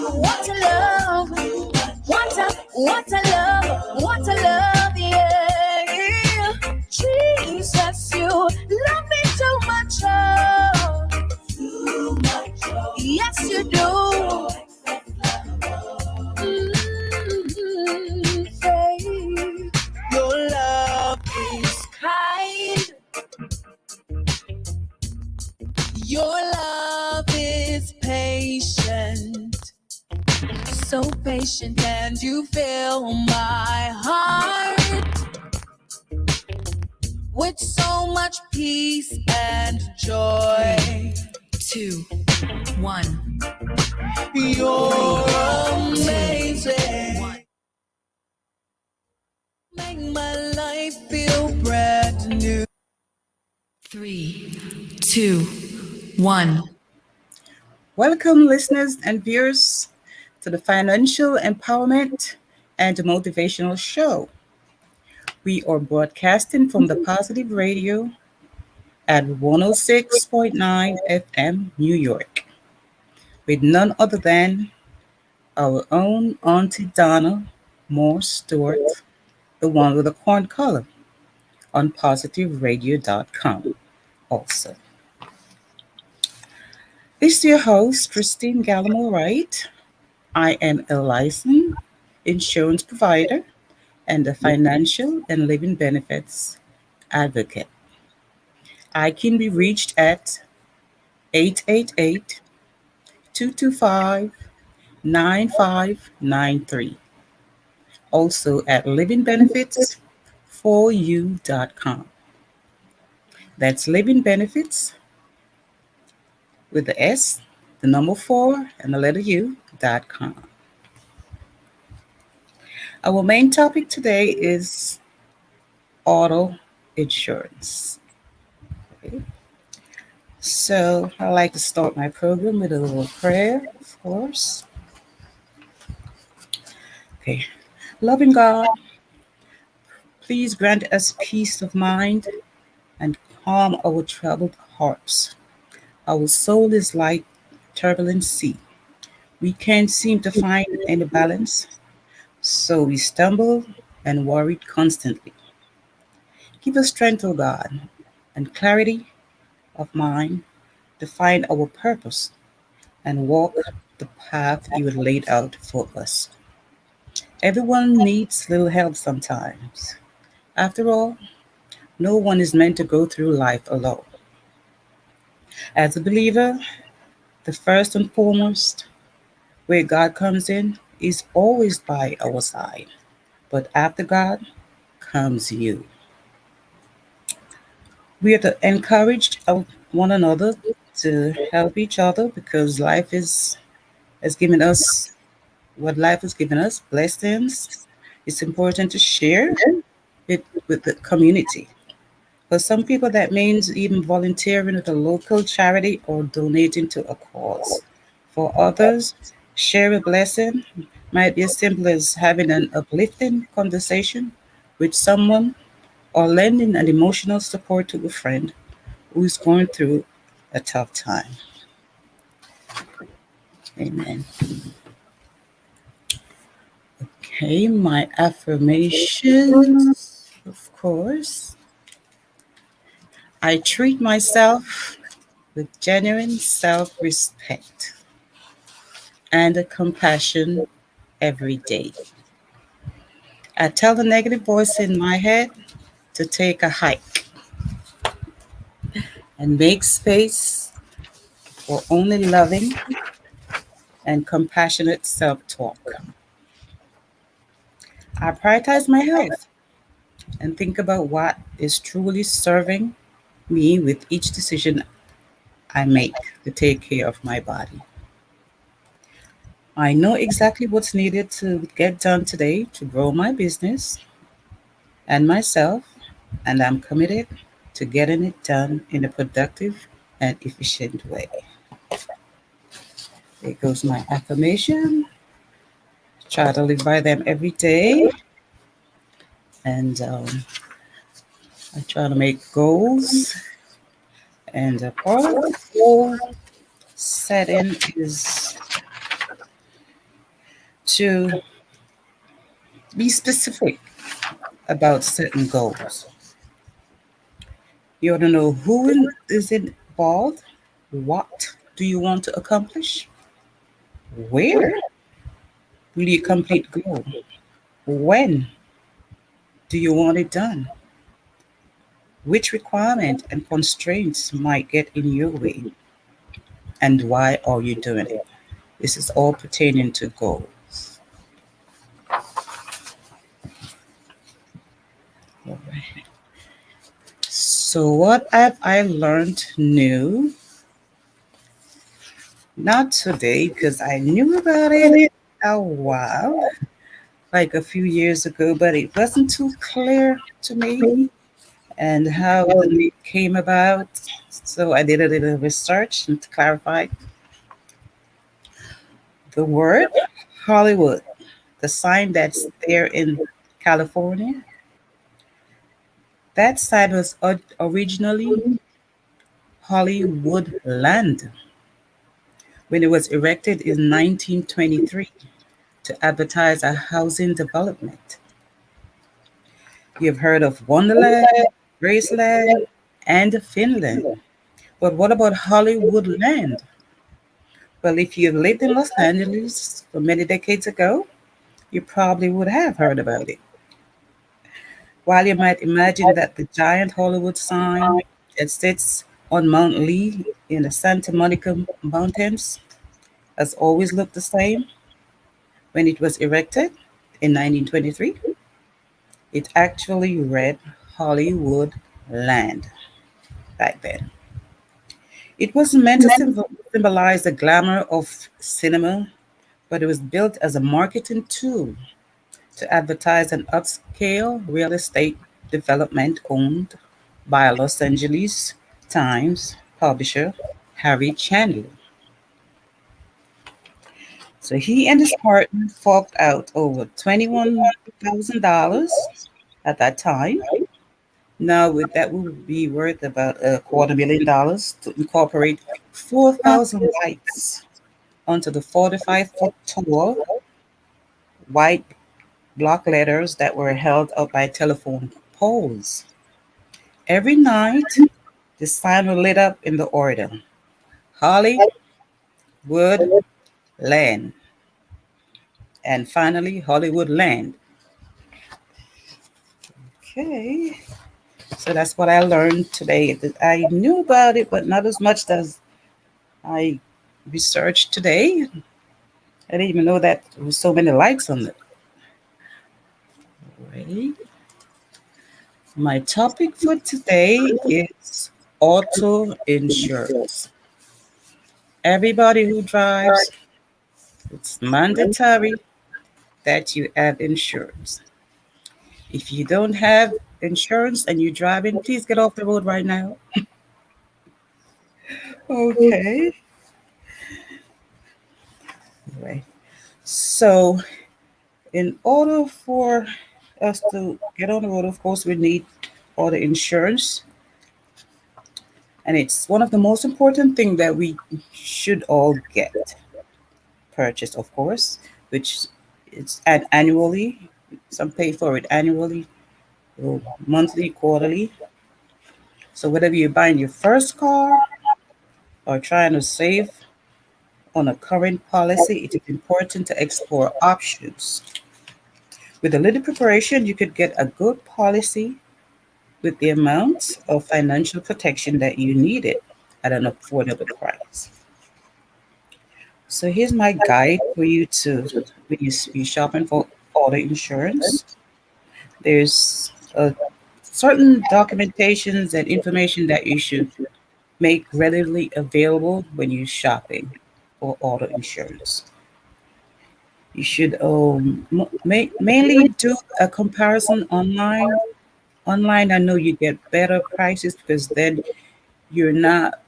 What a love, what a love, yeah. Jesus, you love me too much, oh. Yes, you do. Say, your love is kind. Your love is patient. So patient, and you fill my heart with so much peace and joy. 2, 1. You're amazing. Make my life feel brand new. 3, 2, 1. Welcome, listeners and viewers, to the Financial Empowerment and Motivational Show. We are broadcasting from the Positive Radio at 106.9 FM, New York, with none other than our own Aunty Donna Moore Stewart, the one with the corn color, on positiveradio.com also. This is your host, Christine Gallimore Wright. I am a licensed insurance provider and a financial and living benefits advocate. I can be reached at 888-225-9593. Also at livingbenefits4u.com. That's living benefits with the S, the number 4, and the letter U.com. Our main topic today is auto insurance. Okay. So I like to start my program with a little prayer, of course. Okay. Loving God, please grant us peace of mind and calm our troubled hearts. Our soul is like turbulent sea. We can't seem to find any balance, so we stumble and worry constantly. Give us strength, O God, and clarity of mind to find our purpose and walk the path you have laid out for us. Everyone needs little help sometimes. After all, no one is meant to go through life alone. As a believer, the first and foremost where God comes in is always by our side. But after God comes you. We are to encourage one another to help each other because has given us what life has given us, blessings. It's important to share it with the community. For some people, that means even volunteering with a local charity or donating to a cause. For others, share a blessing might be as simple as having an uplifting conversation with someone or lending an emotional support to a friend who is going through a tough time. Amen. Okay, my affirmations, of course. I treat myself with genuine self respect and compassion every day. I tell the negative voice in my head to take a hike and make space for only loving and compassionate self talk. I prioritize my health and think about what is truly serving me with each decision I make to take care of my body. I know exactly what's needed to get done today to grow my business and myself, and I'm committed to getting it done in a productive and efficient way. There goes my affirmation. Try to live by them every day, and I try to make goals. And part of the goal setting is to be specific about certain goals. You want to know is involved, what do you want to accomplish, where will you complete the goal, when do you want it done, which requirement and constraints might get in your way, and why are you doing it. This is all pertaining to goals. All right. So, what have I learned new? Not today, because I knew about it a while, like a few years ago, but it wasn't too clear to me and how the name came about. So, I did a little research and to clarify the word Hollywood, the sign that's there in California. That sign was originally Hollywood Land when it was erected in 1923 to advertise a housing development. You've heard of Wonderland, Graceland, and Finland. But what about Hollywood Land? Well, if you lived in Los Angeles for many decades ago, you probably would have heard about it. While you might imagine that the giant Hollywood sign that sits on Mount Lee in the Santa Monica Mountains has always looked the same when it was erected in 1923, it actually read Hollywood Land back then. It was meant to symbolize the glamour of cinema, but it was built as a marketing tool to advertise an upscale real estate development owned by a Los Angeles Times publisher, Harry Chandler. So he and his partner forked out over $21,000 at that time. Now, with that would be worth about $250,000 to incorporate 4,000 lights onto the 45-foot tall white block letters that were held up by telephone poles. Every night, the sign was lit up in the order Hollywood Land, and finally, Hollywood Land. Okay, so that's what I learned today. I knew about it, but not as much as I researched today. I didn't even know that there was so many lights on it. Alrighty. My topic for today is auto insurance. Everybody who drives, it's mandatory that you have insurance. If you don't have insurance and you're driving, please get off the road right now. Okay. Anyway, so in order for us to get on the road, of course, we need auto insurance. And it's one of the most important things that we should all get purchased, of course, which it's annually. Some pay for it annually, or monthly, quarterly. So whether you're buying your first car or trying to save on a current policy, it is important to explore options. With a little preparation, you could get a good policy with the amount of financial protection that you needed at an affordable price. So here's my guide for you to when you be shopping for auto insurance. There's certain documentations and information that you should make readily available when you're shopping for auto insurance. You should mainly do a comparison online. Online, I know you get better prices because then you're not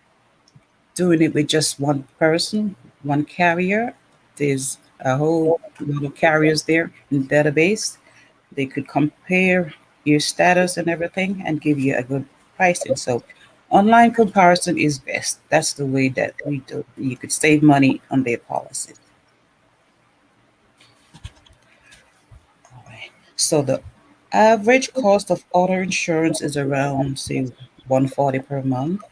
doing it with just one person, one carrier. There's a whole lot of carriers there in the database. They could compare your status and everything and give you a good pricing. So online comparison is best. That's the way that we do. You could save money on their policy. So the average cost of auto insurance is around, say, 140 per month.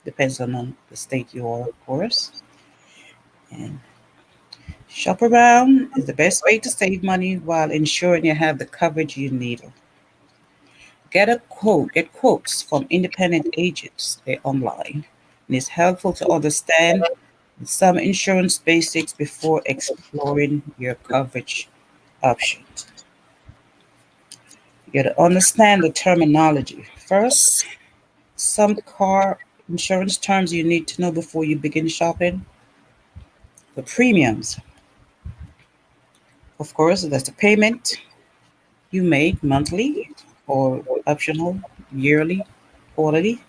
Depends on the state you are, of course. And shop around is the best way to save money while ensuring you have the coverage you need. Get quotes from independent agents. They're online. And it's helpful to understand some insurance basics before exploring your coverage options. You got to understand the terminology. First, some car insurance terms you need to know before you begin shopping. The premiums, of course, that's the payment you make monthly or optional, yearly, quarterly.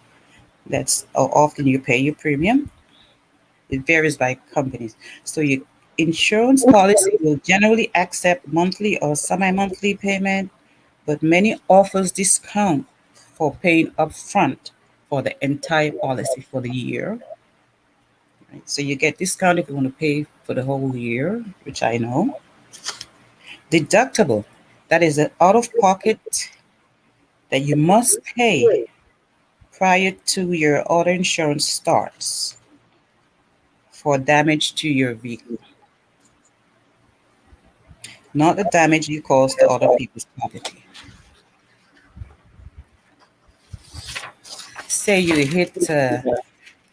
That's how often you pay your premium. It varies by companies. So your insurance policy will generally accept monthly or semi-monthly payment, but many offers discount for paying upfront for the entire policy for the year. Right? So you get discount if you want to pay for the whole year, which I know. Deductible, that is an out-of-pocket that you must pay prior to your auto insurance starts for damage to your vehicle, not the damage you cause to other people's property. Say you hit a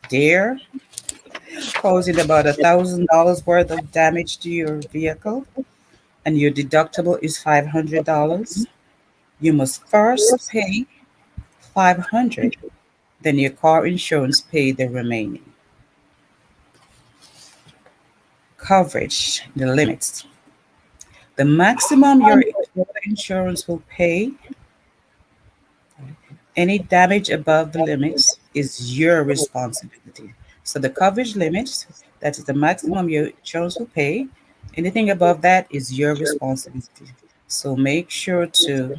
deer, causing about $1,000 worth of damage to your vehicle, and your deductible is $500. You must first pay 500, then your car insurance pay the remaining. Coverage, the limits. The maximum your insurance will pay, any damage above the limits is your responsibility. So the coverage limits, that is the maximum your insurance will pay. Anything above that is your responsibility. So make sure to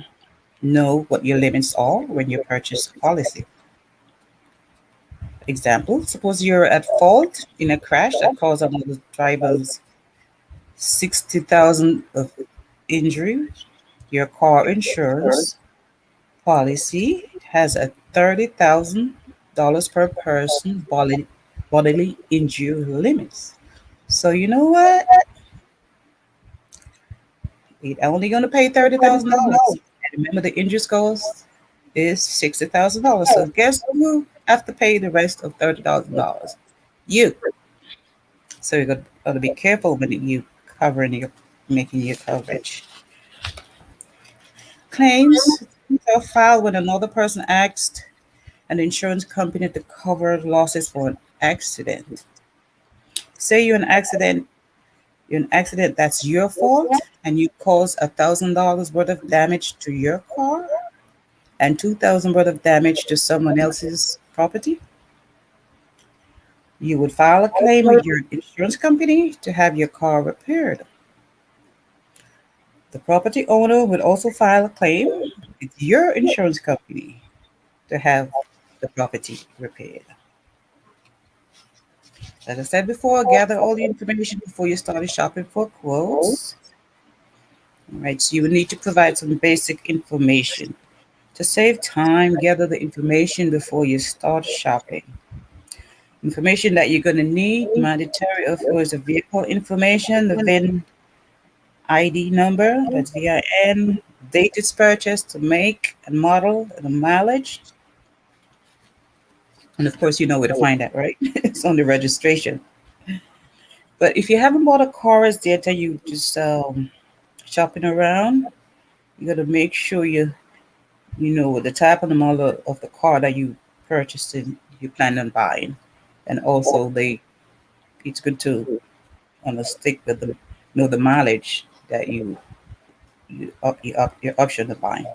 know what your limits are when you purchase a policy. Example, suppose you're at fault in a crash that caused another driver's 60,000 of injury. Your car insurance policy has a $30,000 per person bodily injury limits. So you know what? We're only going to pay $30,000. And remember, the injury scores is $60,000. So guess who have to pay the rest of $30,000? You. So you got to be careful when you covering your making your coverage. Claims are filed when another person asks an insurance company to cover losses for an accident. Say you're an accident that's your fault, and you cause $1,000 worth of damage to your car and 2,000 worth of damage to someone else's property. You would file a claim with your insurance company to have your car repaired. The property owner would also file a claim with your insurance company to have the property repaired. As I said before, gather all the information before you start shopping for quotes. All right, so you will need to provide some basic information. To save time, gather the information before you start shopping. Information that you're going to need, mandatory, of course, the vehicle information, the VIN ID number, that's VIN, date it's purchased, the make and model, and the mileage. And of course, you know where to find that, right? It's on the registration. But if you haven't bought a car as yet and you just shopping around, you got to make sure you know the type and the model of the car that you purchased and you plan on buying, and also it's good to stick with the know the mileage that your option of buying.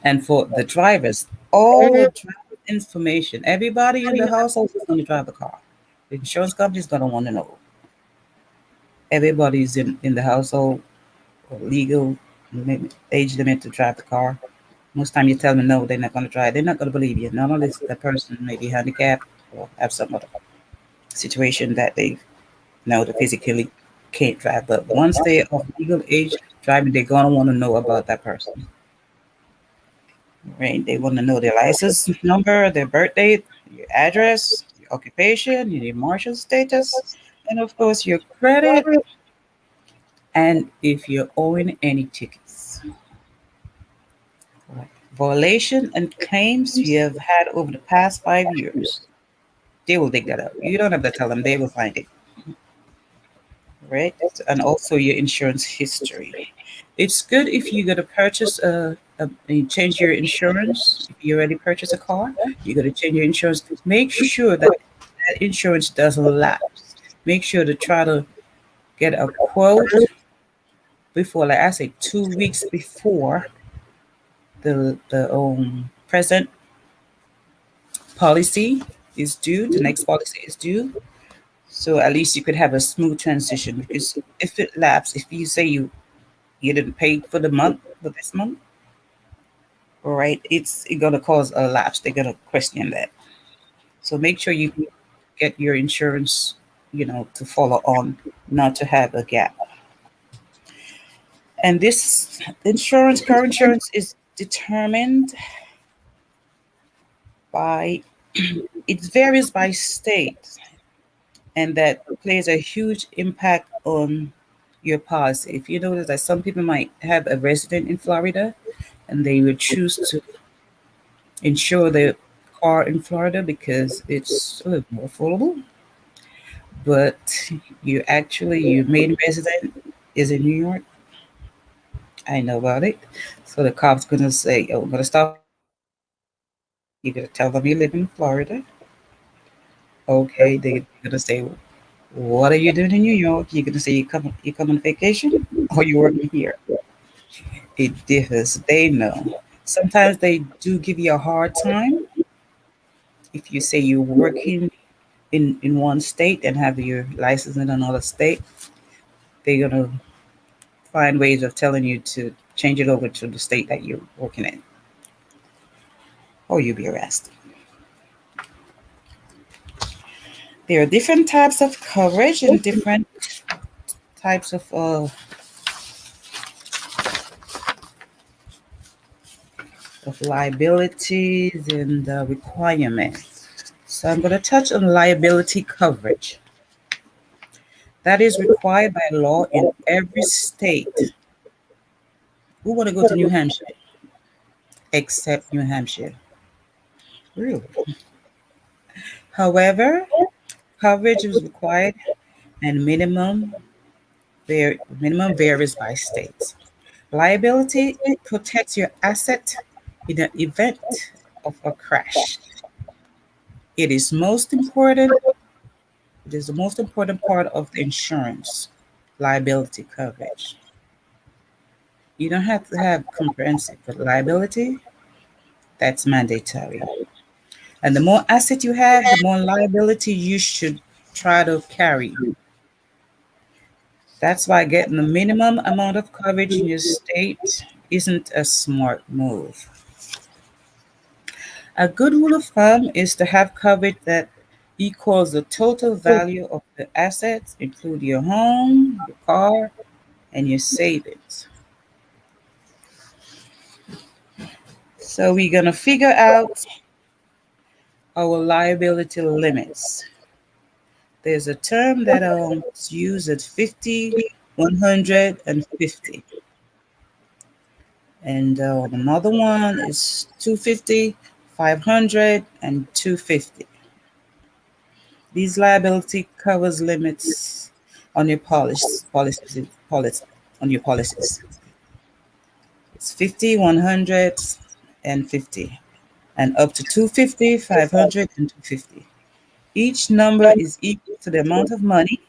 And for the drivers, all the driver information, everybody in the household is going to drive the car. The insurance company is going to want to know. Everybody's in the household or legal age limit to drive the car. Most time you tell them no, they're not going to drive. They're not going to believe you. Not unless the person may be handicapped or have some other situation that they know to physically. can't drive. But once they're of legal age driving, they're gonna want to know about that person, right? They want to know their license number, their birth date, your address, your occupation, your martial status, and of course your credit, and if you're owing any tickets. Right. Violation and claims you have had over the past 5 years. They will dig that up. You don't have to tell them; they will find it, right? And also your insurance history. It's good if you're gonna purchase you change your insurance. If you already purchased a car, you're gonna change your insurance. Make sure that that insurance doesn't lapse. Make sure to try to get a quote before, like I say, 2 weeks before the present policy is due. The next policy is due. So at least you could have a smooth transition. Because if it lapses, if you say you didn't pay for the month for this month, right? It's gonna cause a lapse. They're gonna question that. So make sure you get your insurance, to follow on, not to have a gap. And this insurance, car insurance, is determined by it varies by state, and that plays a huge impact on your policy. If you notice that some people might have a resident in Florida and they would choose to insure their car in Florida because it's a little more affordable, but your main resident is in New York. I know about it. So the cop's gonna say, "Oh, I'm gonna stop you. You're gonna tell them you live in Florida." Okay, they're gonna say, "What are you doing in New York?" You're gonna say, "You come on vacation, or you working here." It differs. They know. Sometimes they do give you a hard time if you say you're working in one state and have your license in another state. They're gonna find ways of telling you to change it over to the state that you're working in, or you'll be arrested. There are different types of coverage and different types of liabilities and requirements. So I'm going to touch on liability coverage. That is required by law in every state. Who want to go to New Hampshire? Except New Hampshire. Really? However, coverage is required and minimum varies by state. Liability protects your asset in the event of a crash. It is most important. It is the most important part of the insurance liability coverage. You don't have to have comprehensive, but liability, that's mandatory. And the more asset you have, the more liability you should try to carry. That's why getting the minimum amount of coverage in your state isn't a smart move. A good rule of thumb is to have coverage that equals the total value of the assets, include your home, your car, and your savings. So we're going to figure out our liability limits. There's a term that is used at 50, 150. And another one is 250, 500, and 250. These liability covers limits on your on your policies. It's 50, 100, and 50, and up to 250, 500, and 250. Each number is equal to the amount of money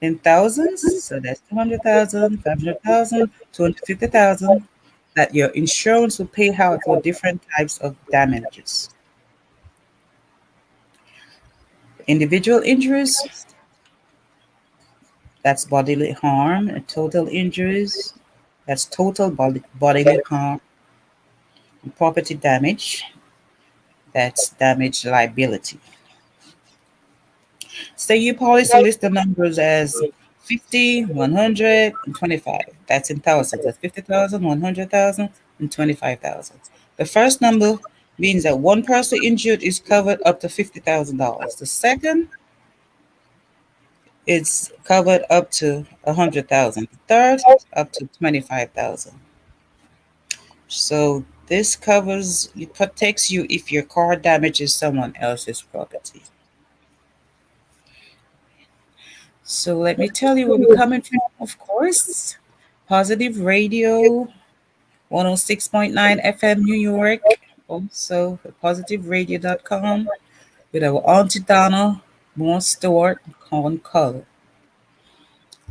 in thousands, so that's 200,000, 500,000, 250,000, that your insurance will pay out for different types of damages. Individual injuries, that's bodily harm, and total injuries, that's total bodily harm, and property damage, that's damage liability. Say your policy lists the numbers as 50, 100, and 25. That's in thousands. That's 50,000, 100,000, and 25,000. The first number means that one person injured is covered up to $50,000. The second is covered up to 100,000. The third up to 25,000. So this covers, it protects you if your car damages someone else's property. So let me tell you where we're coming from, of course. Positive Radio, 106.9 FM New York. Also, positiveradio.com with our Aunty Donna, More Stewart, Con Color.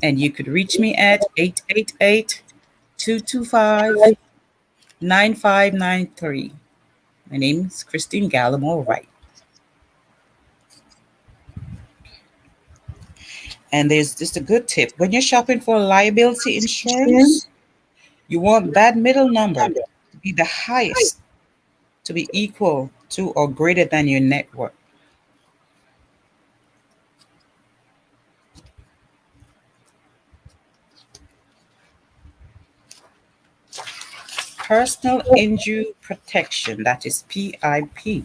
And you could reach me at 888-225-9593. My name is Christine Gallimore Wright. And there's just a good tip. When you're shopping for liability insurance, you want that middle number to be the highest, to be equal to or greater than your net worth. Personal Injury Protection, that is PIP,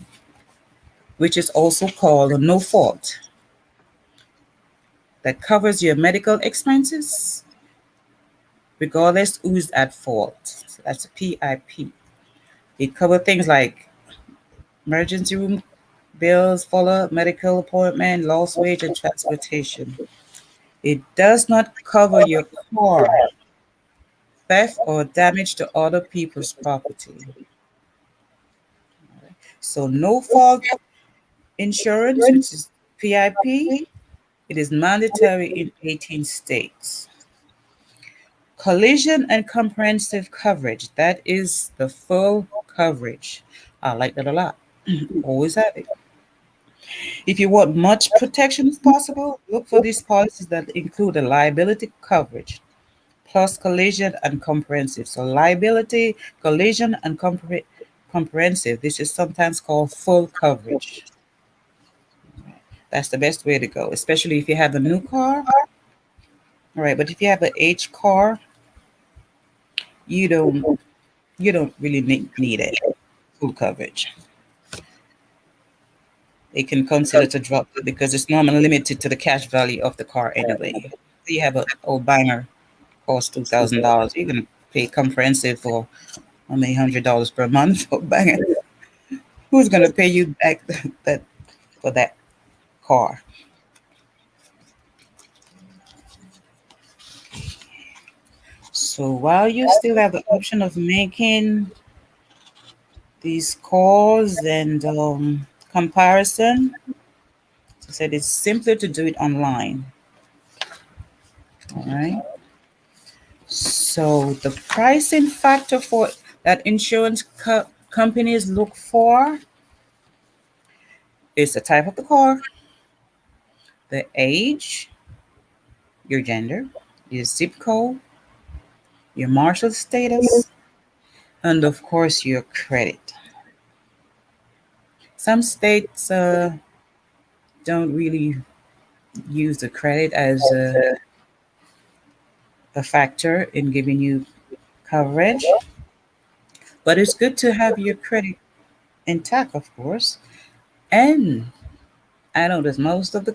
which is also called a no fault, that covers your medical expenses regardless who's at fault. So that's a PIP. It covers things like emergency room bills, follow-up medical appointment, lost wage, and transportation. It does not cover your car, theft, or damage to other people's property. So no fault insurance, which is PIP, it is mandatory in 18 states. Collision and comprehensive coverage, that is the full coverage. I like that a lot. Always have it. If you want much protection as possible, look for these policies that include a liability coverage plus collision and comprehensive. So liability, collision, and comprehensive. This is sometimes called full coverage. That's the best way to go, especially if you have a new car. All right, but if you have an aged car, you don't really need it. Full coverage. They can consider to drop it because it's normally limited to the cash value of the car anyway. So you have an old banger cost $2,000. You can pay comprehensive for only $100 per month for banger. Who's gonna pay you back that for that car? So while you still have the option of making these calls and comparison, I said it's simpler to do it online. All right. So the pricing factor for that insurance companies look for is the type of the car, the age, your gender, your zip code, your marital status, and of course your credit. Some states don't really use the credit as a factor in giving you coverage, but it's good to have your credit intact, of course. And I know that most of the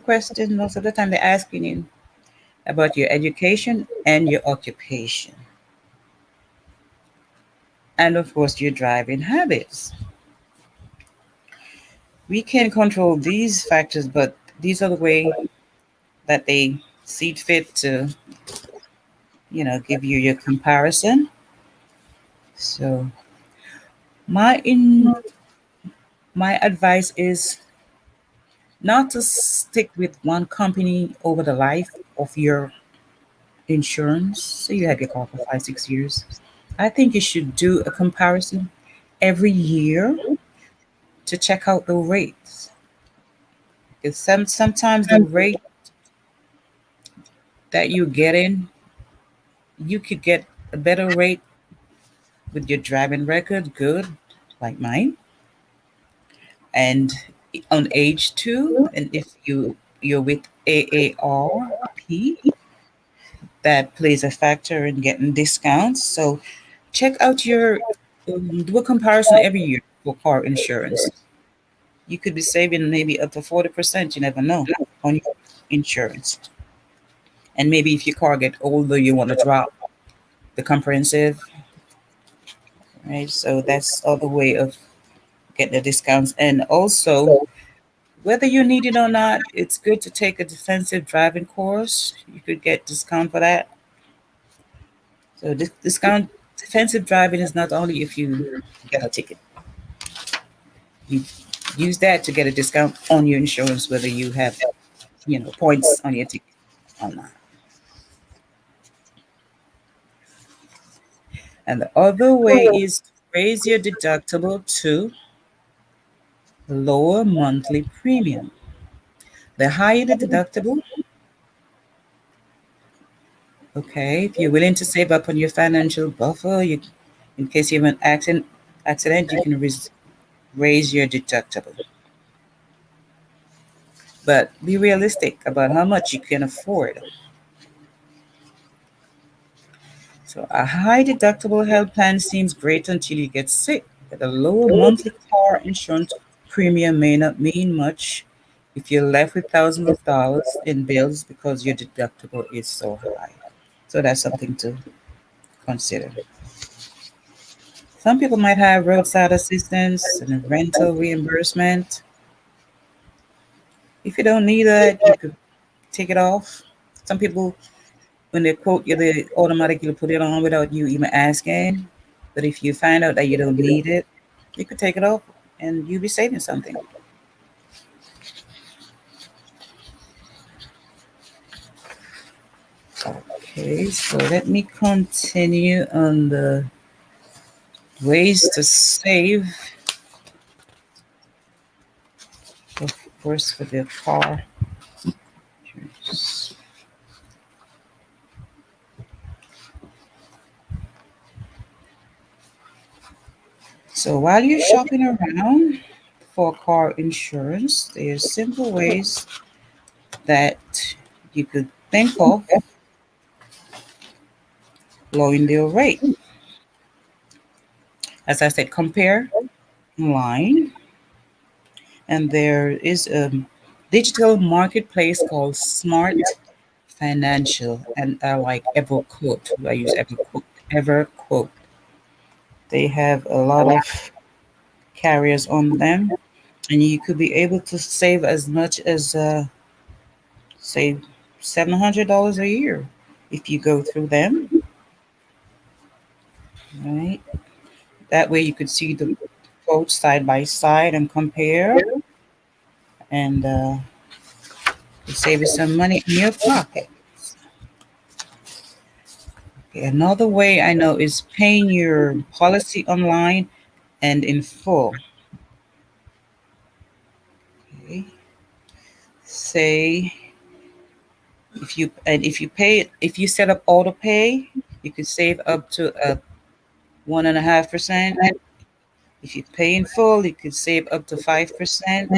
time they're asking you about your education and your occupation. And of course, your driving habits. We can control these factors, but these are the way that they see fit to, give you your comparison. So my in my advice is not to stick with one company over the life of your insurance. So you have your car for 5, 6 years. I think you should do a comparison every year to check out the rates. Because sometimes the rate that you're getting, you could get a better rate with your driving record, good, like mine, and on age too. And if you're with AARP, that plays a factor in getting discounts. So check out your do a comparison every year for car insurance. You could be saving maybe up to 40%, you never know, on your insurance. And maybe if your car get older, you want to drop the comprehensive, right? So that's other way of getting the discounts. And also, whether you need it or not, it's good to take a defensive driving course. You could get discount for that. So this discount defensive driving is not only if you get a ticket. You use that to get a discount on your insurance, whether you have, points on your ticket or not. And the other way is to raise your deductible to lower monthly premium. The higher the deductible, okay, if you're willing to save up on your financial buffer, in case you have an accident, you can raise your deductible. But be realistic about how much you can afford. So a high deductible health plan seems great until you get sick, but a lower monthly car insurance premium may not mean much if you're left with thousands of dollars in bills because your deductible is so high. So that's something to consider. Some people might have roadside assistance and rental reimbursement. If you don't need that, you could take it off. Some people, when they quote you, they automatically put it on without you even asking. But if you find out that you don't need it, you could take it off and you'll be saving something. Okay, so let me continue on the ways to save, of course, for the car. So while you're shopping around for car insurance, there's simple ways that you could think of lowering their rate. As I said, compare online, and there is a digital marketplace called Smart Financial, and I like EverQuote. I use EverQuote. EverQuote. They have a lot of carriers on them, and you could be able to save as much as say $700 a year if you go through them. Right. That way you could see the quotes side by side and compare, and save you some money in your pocket. Okay, another way I know is paying your policy online and in full. Okay. Say if you set up auto pay, you could save up to 1.5%. If you pay in full, you could save up to 5%.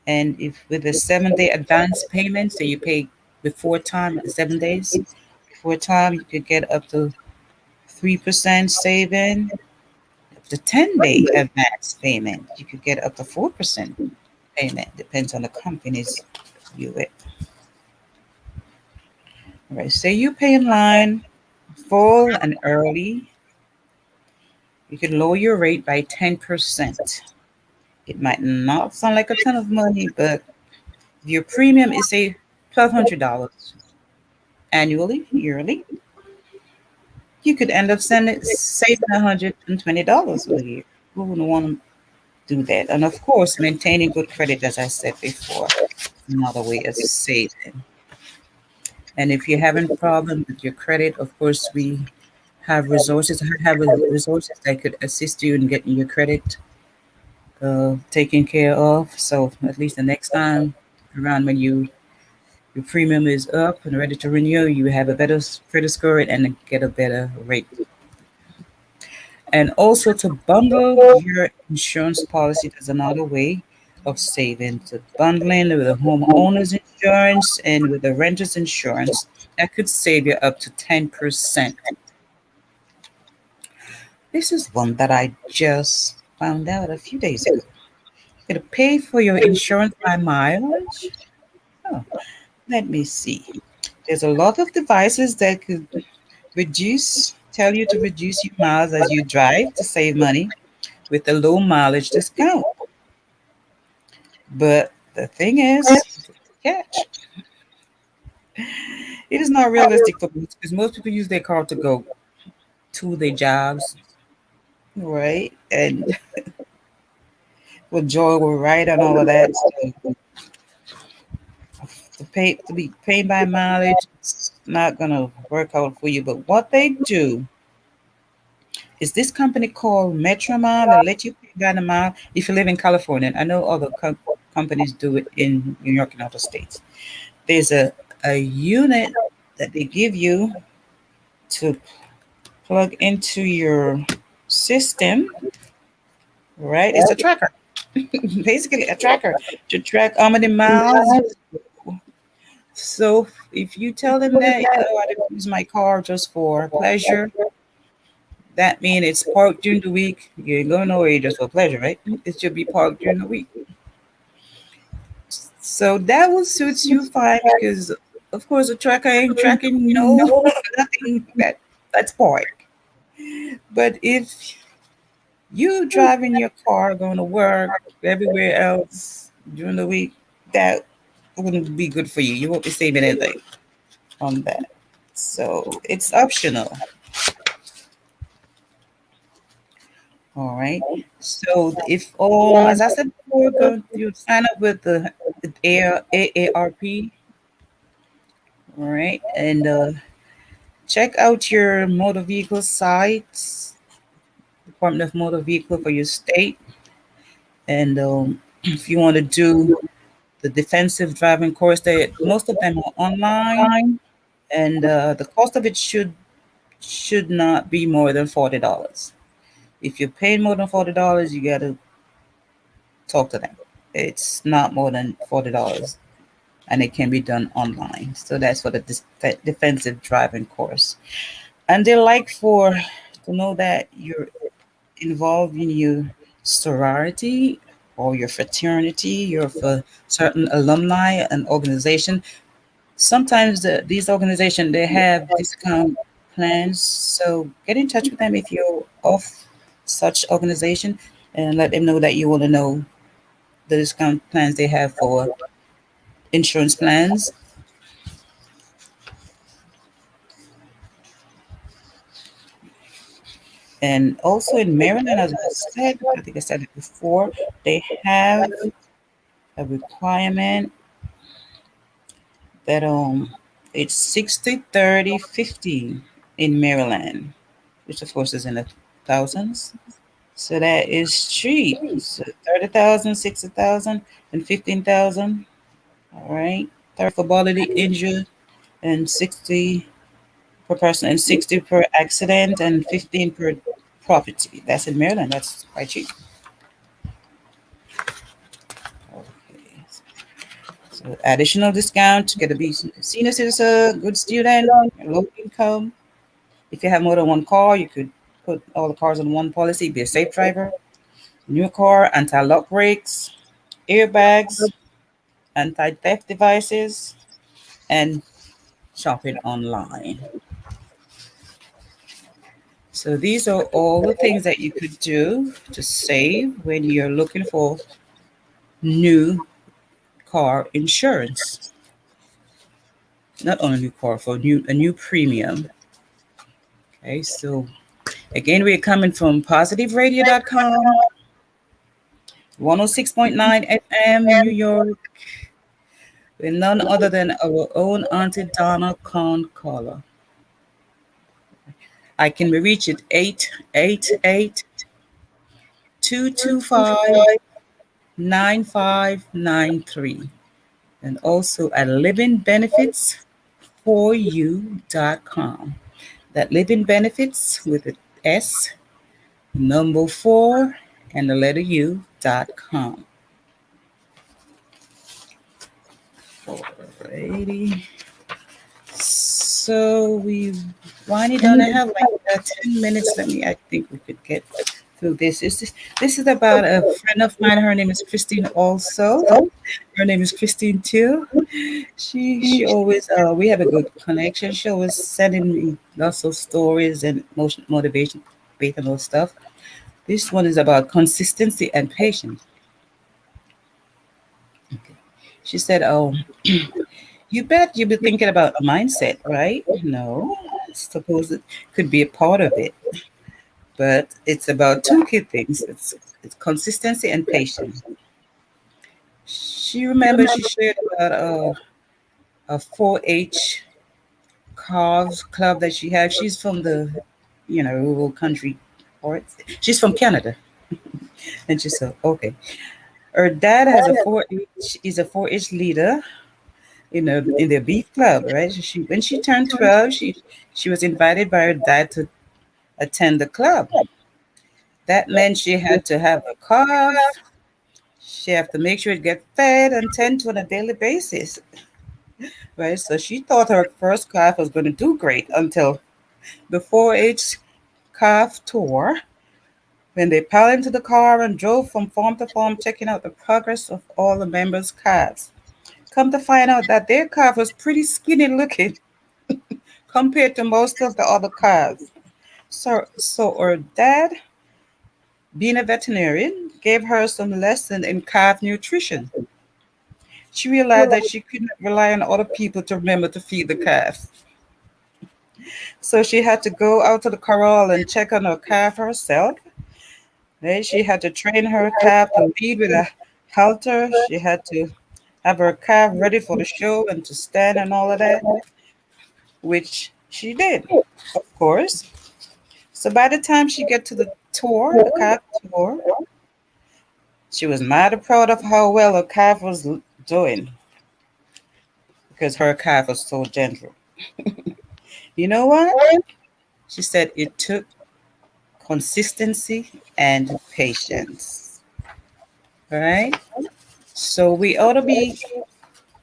And if with a 7-day advance payment, so you pay before time, 7 days before time, you could get up to 3% saving. Up to 10-day advance payment, you could get up to 4% payment. Depends on the companies you with. All right, say you pay in line, full and early, you can lower your rate by 10%. It might not sound like a ton of money, but if your premium is say $1,200 annually, yearly, you could end up saving $120 a year. Who wouldn't want to do that? And of course, maintaining good credit, as I said before, is another way of saving. And if you're having problems with your credit, of course, we have resources. I have resources that could assist you in getting your credit taken care of. So at least the next time around when your premium is up and ready to renew, you have a better credit score and get a better rate. And also to bundle your insurance policy is another way. of saving. So bundling with the homeowner's insurance and with the renter's insurance, that could save you up to 10%. This is one that I just found out a few days ago. You're going to pay for your insurance by mileage? Oh, let me see. There's a lot of devices that could tell you to reduce your miles as you drive to save money with a low mileage discount. But the thing is, catch, it is not realistic for most because most people use their car to go to their jobs, right? And with joy, will right and all of that. So to be paid by mileage, it's not gonna work out for you. But what they do is this company called Metromile that let you pay by the mile if you live in California. I know other companies do it in New York and other states. There's a unit that they give you to plug into your system, right? It's a tracker, basically a tracker to track how many miles. So if you tell them that, oh, I don't use my car just for pleasure, that means it's parked during the week. You ain't going nowhere just for pleasure, right? It should be parked during the week. So that will suit you fine because, of course, a tracker ain't tracking nothing that's parked. But if you driving your car, going to work, everywhere else during the week, that wouldn't be good for you. You won't be saving anything on that. So it's optional. All right. So if as I said before, you sign up with the AARP, all right, and check out your motor vehicle sites, Department of Motor Vehicle for your state, and if you want to do the defensive driving course, most of them are online, and the cost of it should not be more than $40. If you're paying more than $40, you got to talk to them. It's not more than $40, and it can be done online. So that's for the defensive driving course. And they like for to know that you're involved in your sorority or your fraternity, you're for certain alumni and organization. Sometimes these organizations they have discount plans, so get in touch with them if you're of such organization and let them know that you want to know the discount plans they have for insurance plans. And also in Maryland, as I said, I think I said it before, they have a requirement that it's 60, 30, 50 in Maryland, which of course is in the thousands. So that is cheap. So 30,000, 60,000, and 15,000. All right. 30 for bodily injury and 60 per person and 60 per accident and 15 per property. That's in Maryland. That's quite cheap. Okay. So additional discount, get to be senior citizen, good student, low income. If you have more than one car, you could put all the cars on one policy, be a safe driver. New car, anti-lock brakes, airbags, anti-theft devices, and shopping online. So these are all the things that you could do to save when you're looking for new car insurance. Not only new car, for a new premium. Okay, so again, we're coming from positiveradio.com, 106.9 FM, New York, with none other than our own Aunty Donna Con caller. I can be reached at 888-225-9593 and also at livingbenefits4u.com. That living benefits with an S, number 4, and the letter U.com. Alrighty. So we Wani Donna have like 10 minutes. I think we could get through this. This is about a friend of mine. Her name is Christine also. Her name is Christine too. She always we have a good connection. She always sending me lots of stories and motivation based on all stuff. This one is about consistency and patience. Okay. She said, "Oh, you bet you've been thinking about a mindset, right? No, I suppose it could be a part of it, but it's about two key things. It's consistency and patience." She remembers she shared about a 4-H calves club that she has. She's from the, rural country part. She's from Canada, and she said, "Okay." Her dad has a 4-H. He's a 4-H leader in their beef club, right? So when she turned 12, she was invited by her dad to attend the club. That meant she had to have a calf. She had to make sure it get fed and tend to on a daily basis, right? So she thought her first calf was going to do great until the 4-H calf tour, when they piled into the car and drove from farm to farm, checking out the progress of all the members' calves. Come to find out that their calf was pretty skinny looking compared to most of the other calves. So her dad, being a veterinarian, gave her some lesson in calf nutrition. She realized that she couldn't rely on other people to remember to feed the calf. So she had to go out to the corral and check on her calf herself. Then she had to train her calf to lead with a halter. She had to have her calf ready for the show and to stand and all of that, which she did, of course. So by the time she get to the tour, the calf tour, she was mighty proud of how well her calf was doing because her calf was so gentle. You know what? She said it took consistency and patience. All right. So we ought to be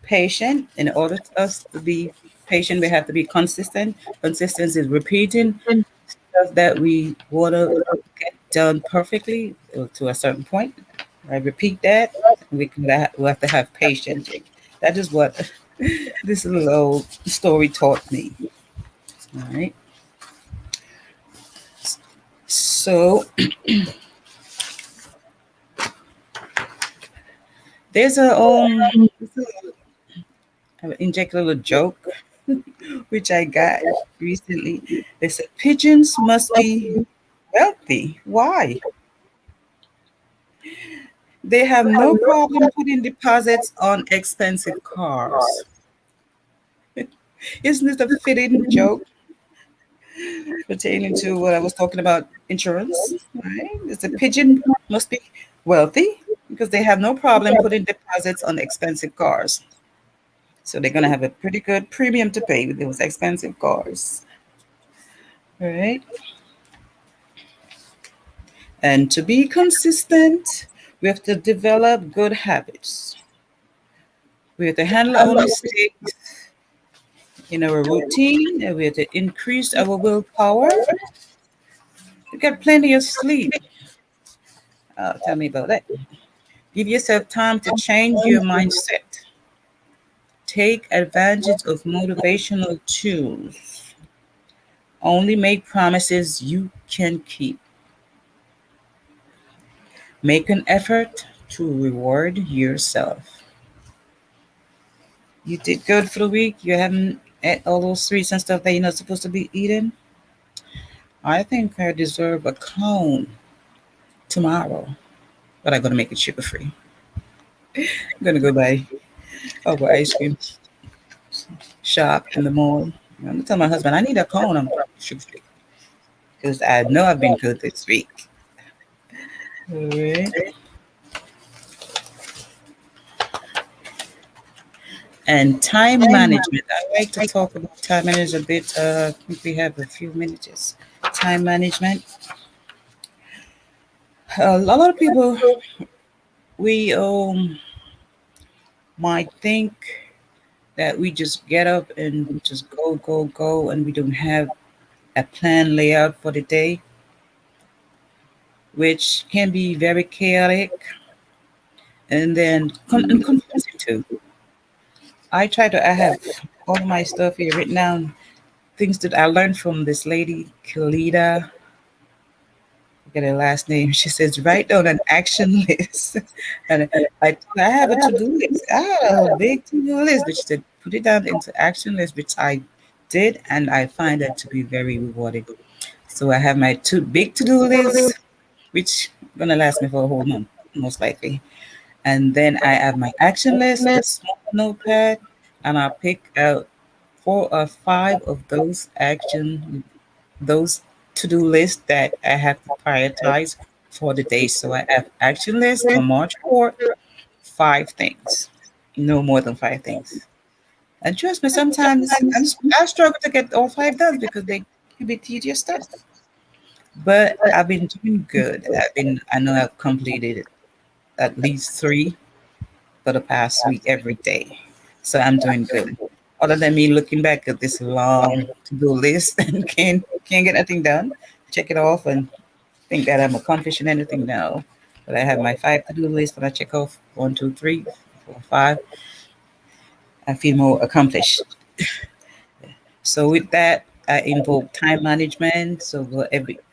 patient. In order for us to be patient, we have to be consistent. Consistency is repeating stuff that we want to get done perfectly to a certain point. I repeat that. We have to have patience. That is what this little old story taught me. All right. So there's I inject a little joke which I got recently. They said pigeons must be wealthy. Why? They have no problem putting deposits on expensive cars. Isn't it a fitting joke pertaining to what I was talking about insurance? Right? It's a pigeon must be wealthy because they have no problem putting deposits on expensive cars. So they're gonna have a pretty good premium to pay with those expensive cars. Right? And to be consistent, we have to develop good habits. We have to handle our mistakes in our routine, and we have to increase our willpower. You get plenty of sleep. Tell me about that. Give yourself time to change your mindset. Take advantage of motivational tools. Only make promises you can keep. Make an effort to reward yourself. You did good for the week. You haven't ate all those sweets and stuff that you're not supposed to be eating. I think I deserve a cone tomorrow, but I'm gonna make it sugar free. I'm gonna go buy ice cream shop in the mall. I'm gonna tell my husband I need a cone. I'm sugar free because I know I've been good this week. All right. And time management. I like to talk about time management a bit. I think we have a few minutes. Time management. A lot of people we might think that we just get up and just go, go, go, and we don't have a plan layout for the day, which can be very chaotic and then and confusing too. I have all my stuff here written down, things that I learned from this lady, Kalida, get her last name. She says, write down an action list. And I have a to-do list. I have a big to-do list, but she said, put it down into action list, which I did, and I find that to be very rewarding. So I have my two big to-do lists, which gonna last me for a whole month, most likely. And then I have my action list, the small notepad, and I pick out 4 or 5 of those to-do lists that I have to prioritize for the day. So I have action list for March 4th, 5 things, no more than 5 things. And trust me, sometimes I struggle to get all 5 done because they can be tedious stuff. But I've been doing good. I know I've completed at least 3 for the past week every day. So I'm doing good. Other than me looking back at this long to-do list and can't get anything done, check it off and think that I'm accomplishing anything now. But I have my 5 to-do list. When I check off 1, 2, 3, 4, 5, I feel more accomplished. So with that, I involve time management. So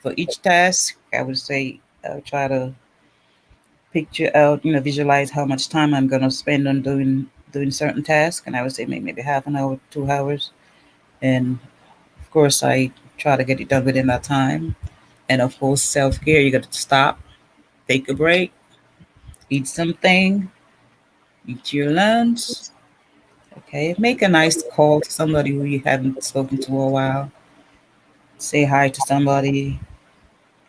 for each task, I would say I'll try to picture out, visualize how much time I'm gonna spend on doing certain tasks, and I would say maybe half an hour, 2 hours, and of course I try to get it done within that time. And of course, self care, you got to stop, take a break, eat something, eat your lunch. Okay, make a nice call to somebody who you haven't spoken to a while. Say hi to somebody,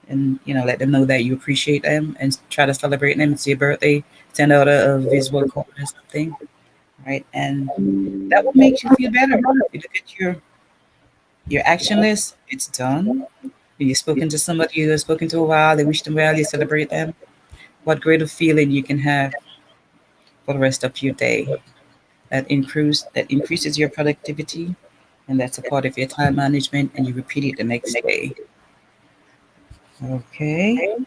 and let them know that you appreciate them, and try to celebrate them. It's your birthday. Send out a visual call or something, right? And that will make you feel better. You look at your action list, it's done. You've spoken to somebody you have spoken to a while, they wish them well, you celebrate them. What greater feeling you can have for the rest of your day. That increases your productivity, and that's a part of your time management, and you repeat it the next day. Okay.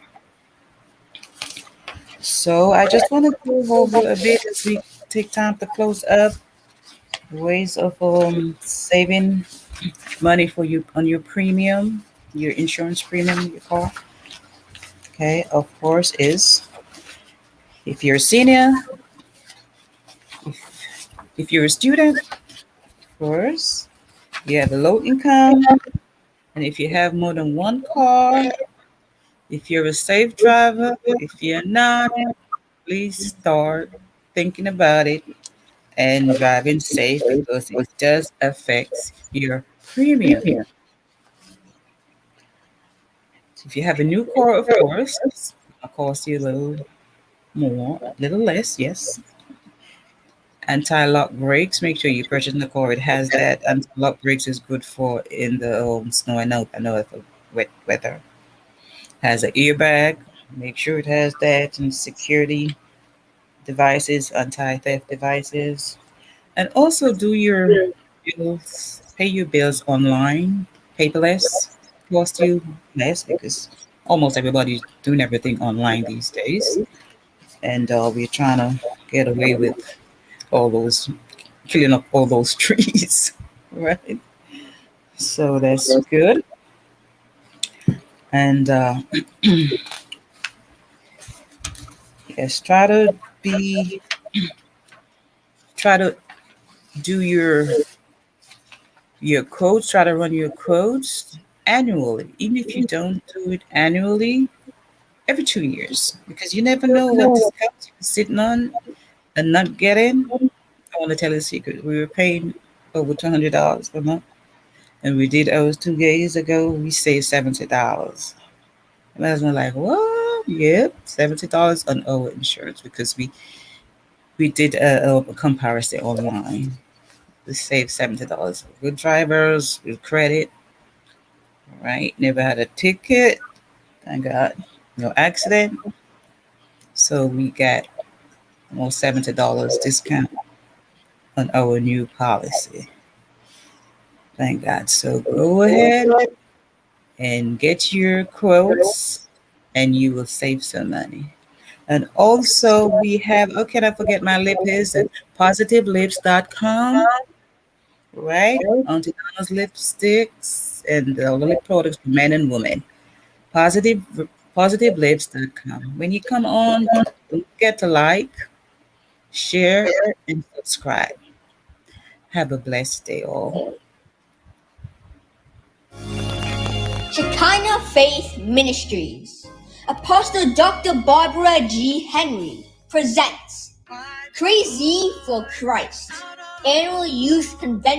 So I just want to go over a bit as we take time to close up ways of saving money for you on your premium, your insurance premium, your car. Okay, of course, is if you're a senior, if you're a student, of course, you have a low income, and if you have more than one car, if you're a safe driver, if you're not, please start thinking about it and driving safe because it does affect your premium. So if you have a new car, of course, it's gonna cost you a little more, a little less, yes. Anti-lock brakes. Make sure you purchase the car. It has that. Anti-lock brakes is good for in the snow and out. I know for wet weather. Has an airbag. Make sure it has that and security devices, anti-theft devices, and also do your bills. Pay your bills online, paperless. Cost you less because almost everybody's doing everything online these days, and we're trying to get away with all those killing up all those trees, right? So that's good. And yes, be, try to do your quotes, try to run your quotes annually. Even if you don't do it annually, every 2 years, because you never know what discounts you're sitting on and not getting. I want to tell you a secret. We were paying over $200 per month, and we did ours 2 days ago. We saved $70. And I was like, what? Yep, $70 on our insurance because we did a comparison online. We saved $70. Good drivers, good credit, right? Never had a ticket. Thank God. No accident. So we got almost $70 discount on our new policy. Thank God. So go ahead and get your quotes and you will save some money. And also we have, oh, can I forget my lippies at positivelips.com, right? Aunty Donna's lipsticks and the lip products for men and women. Positive positivelips.com. When you come on, don't forget to like, share, and subscribe. Have a blessed day all. Shekinah Faith Ministries. Apostle Dr. Barbara G. Henry presents Crazy for Christ Annual Youth Convention.